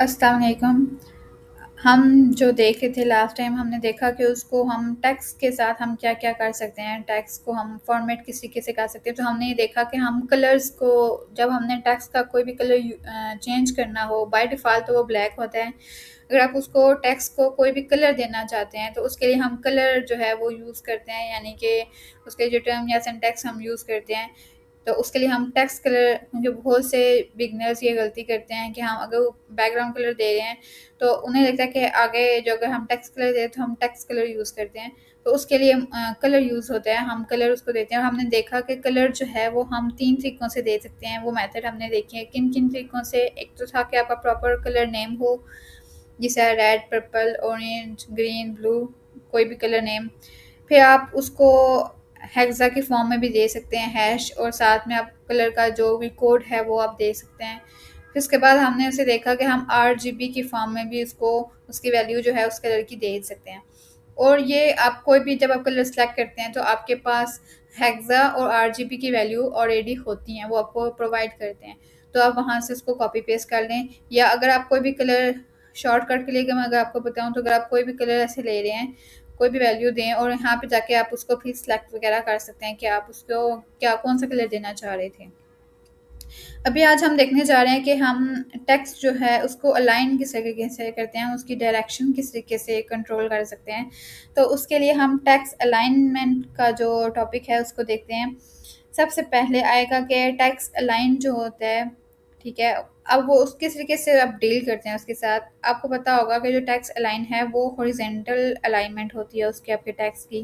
अस्सलाम वालेकुम। हम जो देखे थे लास्ट टाइम हमने देखा कि उसको हम टेक्स्ट के साथ हम क्या-क्या कर सकते हैं, टेक्स्ट को हम फॉर्मेट किस तरीके से कर सकते हैं। तो हमने ये देखा कि हम कलर्स को जब हमने टेक्स्ट का कोई भी कलर चेंज करना हो, बाय डिफ़ॉल्ट तो वो ब्लैक होता है। अगर आप उसको टेक्स्ट को कोई भी कलर देना चाहते हैं, तो उसके लिए हम कलर जो है वो यूज़ करते हैं, यानी कि उसके जो टर्म या सिंटैक्स हम यूज़ करते हैं। तो उसके लिए हम टेक्स्ट कलर क्योंकि बहुत से बिगिनर्स ये गलती करते हैं कि हम अगर बैकग्राउंड कलर दे रहे हैं तो उन्हें लगता है कि आगे जो अगर हम टेक्स्ट कलर दें तो हम टेक्स्ट कलर यूज़ करते हैं। तो उसके लिए कलर यूज़ होता है, हम कलर उसको देते हैं और हमने देखा कि कलर जो है वो हम 3 तरीकों से दे सकते हैं। वो मेथड हमने देखे हैं किन-किन तरीकों से। एक तो था कि आपका प्रॉपर कलर नेम हो, जैसे red, purple, orange, green, blue, कोई भी कलर नेम। फिर आप उसको हेक्सा की फॉर्म में भी दे सकते हैं, हैश, और साथ में आप कलर का जो भी कोड है वो आप दे सकते हैं। फिर उसके बाद हमने उसे देखा कि हम आरजीबी की फॉर्म में भी उसको उसकी वैल्यू जो है उस कलर की दे सकते हैं। और ये आप कोई भी जब आप कलर सेलेक्ट करते हैं तो आपके पास हेक्सा और आरजीबी की वैल्यू ऑलरेडी होती हैं, वो आपको प्रोवाइड करते हैं। तो आप वहाँ से उसको कॉपी पेस्ट कर लें, या अगर आप कोई भी कलर शॉर्टकट के लिए अगर मैं अगर आपको बताऊँ तो अगर आप कोई भी कलर ऐसे ले रहे हैं, कोई भी वैल्यू दें और यहाँ पे जाके आप उसको फिर सेलेक्ट वगैरह कर सकते हैं कि आप उसको क्या कौन-सा कलर देना चाह रहे थे। अभी आज हम देखने जा रहे हैं कि हम टेक्स्ट जो है उसको अलाइन किस तरीके से करते हैं, उसकी डायरेक्शन किस तरीके से कंट्रोल कर सकते हैं। तो उसके लिए हम टेक्स्ट अलाइनमेंट का जो टॉपिक है उसको देखते हैं। सबसे पहले आएगा कि टेक्स्ट अलाइन जो होता है, ठीक है? अब वो उस किस तरीके से आप डील करते हैं उसके साथ। आपको पता होगा कि जो टेक्स्ट अलाइन है वो हॉरिज़ॉन्टल अलाइनमेंट होती है उसकी, आपके टेक्स्ट की,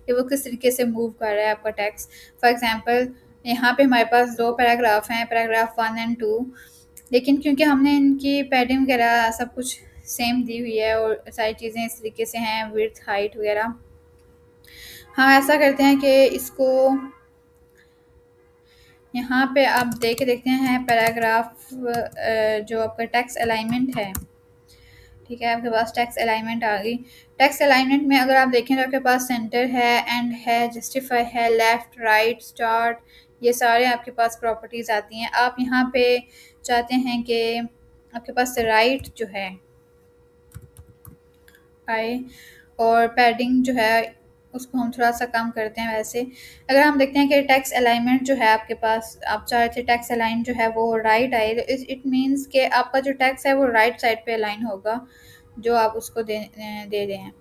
कि वो किस तरीके से मूव कर रहा है आपका टेक्स्ट। फॉर एग्ज़ाम्पल यहाँ पे हमारे पास 2 पैराग्राफ हैं, पैराग्राफ 1 एंड 2, लेकिन क्योंकि हमने इनकी पैडिंग वगैरह सब कुछ सेम दी हुई है और सारी चीज़ें इस तरीके से हैं, विड्थ, हाइट वगैरह, हम ऐसा करते हैं कि इसको यहाँ पे आप देख के देखते हैं पैराग्राफ जो आपका टेक्स्ट अलाइनमेंट है, ठीक है? आपके पास टेक्स्ट अलाइनमेंट आ गई। टेक्स्ट अलाइनमेंट में अगर आप देखें तो आपके पास सेंटर है, एंड है, जस्टिफाई है, लेफ्ट, राइट, स्टार्ट, ये सारे आपके पास प्रॉपर्टीज़ आती हैं। आप यहाँ पे चाहते हैं कि आपके पास राइट जो है आए, और पैडिंग जो है उसको हम थोड़ा-सा कम करते हैं वैसे। अगर हम देखते हैं कि टेक्स्ट अलाइनमेंट जो है आपके पास, आप चाह रहे थे टेक्स्ट अलाइन जो है वो राइट आए, तो इट मीन्स कि आपका जो टेक्स्ट है वो राइट साइड पे अलाइन होगा, जो आप उसको दे रहे हैं।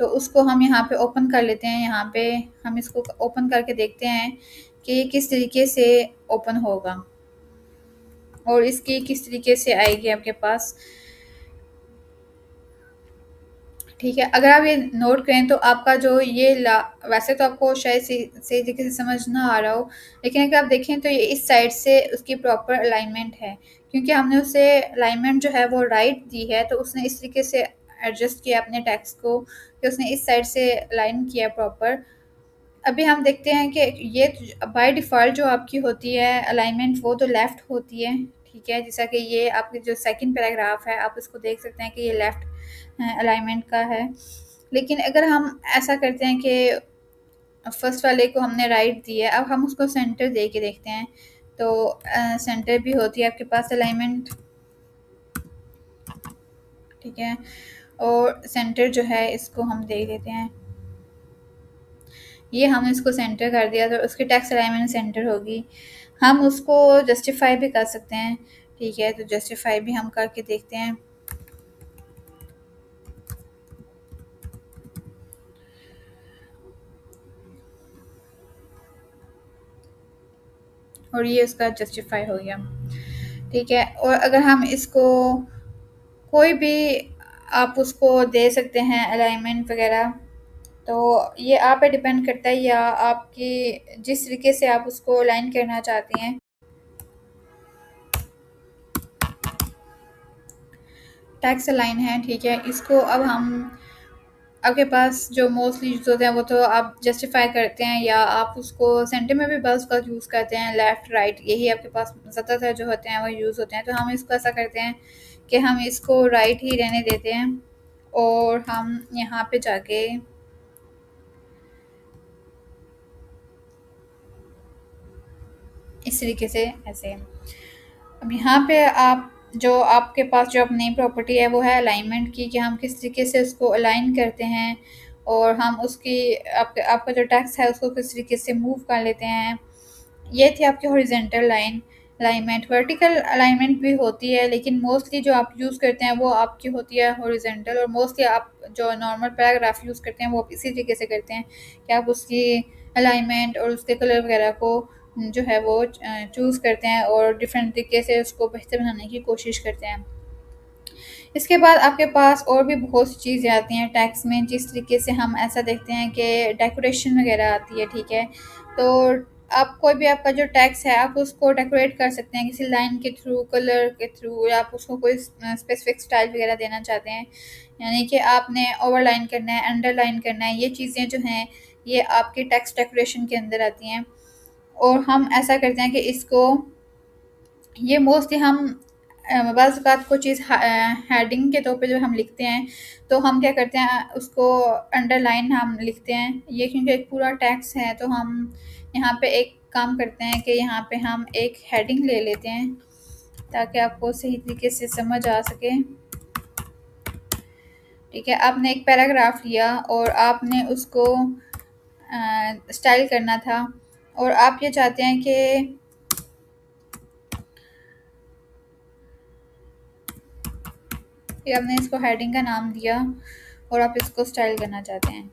तो उसको हम यहाँ पे ओपन कर लेते हैं, यहाँ पे हम इसको ओपन करके देखते हैं कि ये किस तरीके से ओपन होगा और इसकी किस तरीके से आएगी आपके पास। ठीक है, अगर आप ये नोट करें तो आपका जो ये ला वैसे तो आपको शायद सही तरीके से समझ ना आ रहा हो, लेकिन अगर आप देखें तो ये इस साइड से उसकी प्रॉपर अलाइनमेंट है, क्योंकि हमने उसे अलाइनमेंट जो है वो राइट दी है, तो उसने इस तरीके से एडजस्ट किया अपने टेक्स्ट को कि उसने इस साइड से अलाइन किया प्रॉपर। अभी हम देखते हैं कि ये बाय डिफ़ॉल्ट जो आपकी होती है अलाइनमेंट वो तो लेफ़्ट होती है, ठीक है? जैसा कि ये आपके जो सेकंड पैराग्राफ है आप इसको देख सकते हैं कि ये लेफ़्ट अलाइनमेंट का है। लेकिन अगर हम ऐसा करते हैं कि फर्स्ट वाले को हमने राइट दी है, अब हम उसको सेंटर दे के देखते हैं। तो सेंटर भी होती है आपके पास अलाइनमेंट, ठीक है? और सेंटर जो है इसको हम देख लेते हैं। ये हमने इसको सेंटर कर दिया तो उसकी टेक्स्ट अलाइनमेंट सेंटर होगी। हम उसको जस्टिफाई भी कर सकते हैं, ठीक है? तो जस्टिफाई भी हम करके देखते हैं। और ये उसका जस्टिफाई हो गया, ठीक है? और अगर हम इसको कोई भी आप उसको दे सकते हैं अलाइनमेंट वगैरह, तो ये आप पे डिपेंड करता है, या आपकी जिस तरीके से आप उसको अलाइन करना चाहती हैं। टेक्स्ट अलाइन है, ठीक है? इसको अब हम आपके पास जो मोस्टली यूज़ होते हैं वो तो आप जस्टिफाई करते हैं, या आप उसको सेंटर में भी बस का यूज़ करते हैं, लेफ़्ट, राइट, यही आपके पास ज़्यादातर जो होते हैं वो यूज़ होते हैं। तो हम इसको ऐसा करते हैं कि हम इसको राइट ही रहने देते हैं और हम यहाँ पे जाके इस तरीके से ऐसे। अब यहाँ पे आप जो आपके पास जो अपनी प्रॉपर्टी है वो है अलाइनमेंट की, कि हम किस तरीके से उसको अलाइन करते हैं और हम उसकी आपका जो टैक्स है उसको किस तरीके से मूव कर लेते हैं। ये थी आपकी horizontal line alignment. Vertical alignment भी होती है, लेकिन मोस्टली जो आप यूज़ करते हैं वो आपकी होती है हॉरिजेंटल, और मोस्टली आप जो नॉर्मल पैराग्राफ यूज़ करते हैं वो आप इसी तरीके से करते हैं कि आप उसकी अलाइनमेंट और उसके कलर वगैरह को जो है वो चूज़ करते हैं और डिफरेंट तरीके से उसको बेहतर बनाने की कोशिश करते हैं। इसके बाद आपके पास और भी बहुत सी चीज़ें आती हैं टैक्स में, जिस तरीके से हम ऐसा देखते हैं कि डेकोरेशन वगैरह आती है, ठीक है। तो आप कोई भी आपका जो टैक्स है आप उसको डेकोरेट कर सकते हैं किसी लाइन के थ्रू, कलर के थ्रू, या आप उसको कोई स्पेसिफिक स्टाइल वगैरह देना चाहते हैं, यानी कि आपने ओवरलाइन करना है, अंडरलाइन करना है, ये चीज़ें जो हैं ये आपकी टैक्स डेकोरेशन के अंदर आती हैं। और हम ऐसा करते हैं कि इसको ये मोस्टली हम बाज़ अवक़ात कोई चीज़ हेडिंग के तौर पे जो हम लिखते हैं, तो हम क्या करते हैं उसको अंडरलाइन हम लिखते हैं। ये क्योंकि एक पूरा टेक्स्ट है तो हम यहाँ पे एक काम करते हैं कि यहाँ पे हम एक हेडिंग ले लेते हैं ताकि आपको सही तरीके से समझ आ सके। ठीक है, आपने एक पैराग्राफ लिया और आपने उसको स्टाइल करना था, और आप ये चाहते हैं कि आपने इसको हेडिंग का नाम दिया और आप इसको स्टाइल करना चाहते हैं।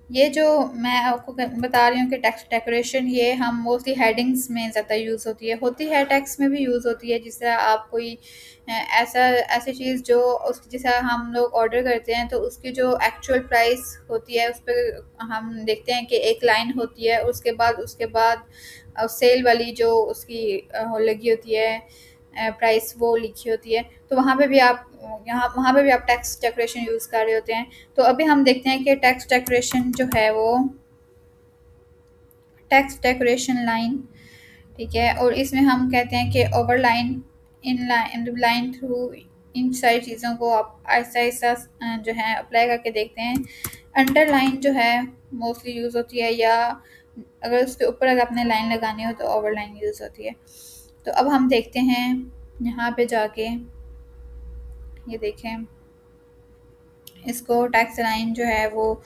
ये जो मैं आपको बता रही हूँ कि टेक्स्ट डेकोरेशन ये हम मोस्टली हेडिंग्स में ज़्यादा यूज़ होती है टेक्स्ट में भी यूज़ होती है। जिस तरह आप कोई ऐसी चीज़ जो उस जैसा हम लोग ऑर्डर करते हैं तो उसकी जो एक्चुअल प्राइस होती है उस पर हम देखते हैं कि एक लाइन होती है, उसके बाद सेल वाली जो उसकी लगी होती है प्राइस वो लिखी होती है। तो वहाँ पे भी आप टेक्स्ट डेकोरेशन यूज़ कर रहे होते हैं। तो अभी हम देखते हैं कि टेक्स्ट डेकोरेशन जो है वो टेक्स्ट डेकोरेशन लाइन, ठीक है, और इसमें हम कहते हैं कि ओवरलाइन, इन लाइन थ्रू, इन सारी चीज़ों को आप आहिस्ता-आहिस्ता जो है अप्लाई करके देखते हैं। अंडरलाइन जो है मोस्टली यूज़ होती है, या अगर उसके ऊपर अगर आपने लाइन लगानी हो तो ओवरलाइन यूज़ होती है। तो अब हम देखते हैं यहाँ पे जाके, ये देखें, इसको टेक्स्ट लाइन जो है वो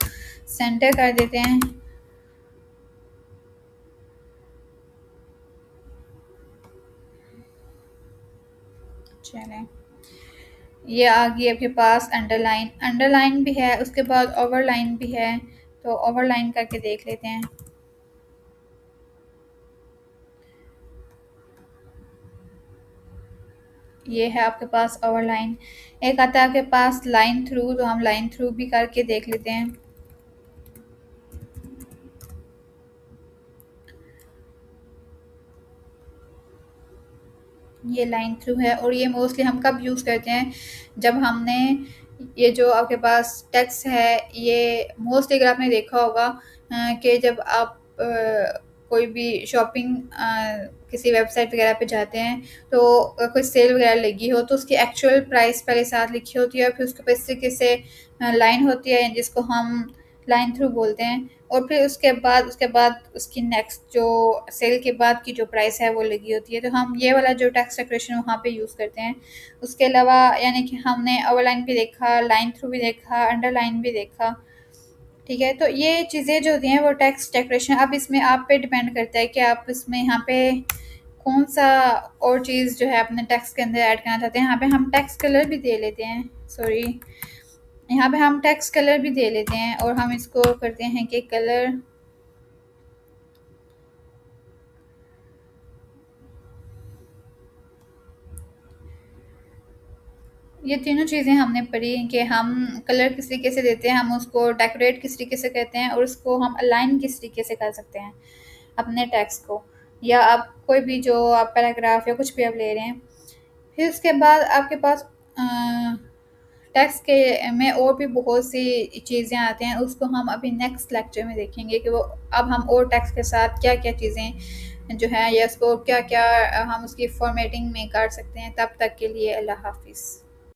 सेंटर कर देते हैं। चलें, ये आ गई आपके पास अंडरलाइन। अंडरलाइन भी है, उसके बाद ओवरलाइन भी है, तो ओवरलाइन करके देख लेते हैं। ये है आपके पास ओवरलाइन। एक आता है आपके पास लाइन थ्रू, तो हम लाइन थ्रू भी करके देख लेते हैं। ये लाइन थ्रू है, और ये मोस्टली हम कब यूज़ करते हैं, जब हमने ये जो आपके पास टेक्स्ट है ये मोस्टली अगर आपने देखा होगा कि जब आप कोई भी शॉपिंग किसी वेबसाइट वगैरह पे जाते हैं तो कोई सेल वगैरह लगी हो तो उसकी एक्चुअल प्राइस पहले साथ लिखी होती है, और फिर उसके ऊपर इस तरीके से लाइन होती है जिसको हम लाइन थ्रू बोलते हैं, और फिर उसके बाद उसकी नेक्स्ट जो सेल के बाद की जो प्राइस है वो लगी होती है। तो हम ये वाला जो टेक्स्ट डेकोरेशन वहाँ पे यूज़ करते हैं। उसके अलावा यानी कि हमने ओवरलाइन भी देखा, लाइन थ्रू भी देखा, अंडरलाइन भी देखा, ठीक है। तो ये चीज़ें जो होती हैं वो टेक्स्ट डेकोरेशन, अब इसमें आप पे डिपेंड करता है कि आप इसमें यहाँ पे कौन-सा और चीज़ जो है अपने टेक्स्ट के अंदर ऐड करना चाहते हैं। यहाँ पे हम टेक्स्ट कलर भी दे लेते हैं, सॉरी, यहाँ पे हम टेक्स्ट कलर भी दे लेते हैं, और हम इसको करते हैं कि कलर, ये तीनों चीज़ें हमने पढ़ी कि हम कलर किस तरीके से देते हैं, हम उसको डेकोरेट किस तरीके से करते हैं, और उसको हम अलाइन किस तरीके से कर सकते हैं अपने टेक्स्ट को, या आप कोई भी जो आप पैराग्राफ या कुछ भी आप ले रहे हैं। फिर उसके बाद आपके पास टेक्स्ट के में और भी बहुत सी चीज़ें आती हैं, उसको हम अभी नेक्स्ट लेक्चर में देखेंगे कि वो अब हम और टेक्स्ट के साथ क्या-क्या चीज़ें जो है या उसको क्या-क्या हम उसकी फॉर्मेटिंग में कर सकते हैं। तब तक के लिए अल्लाह हाफ़िज़।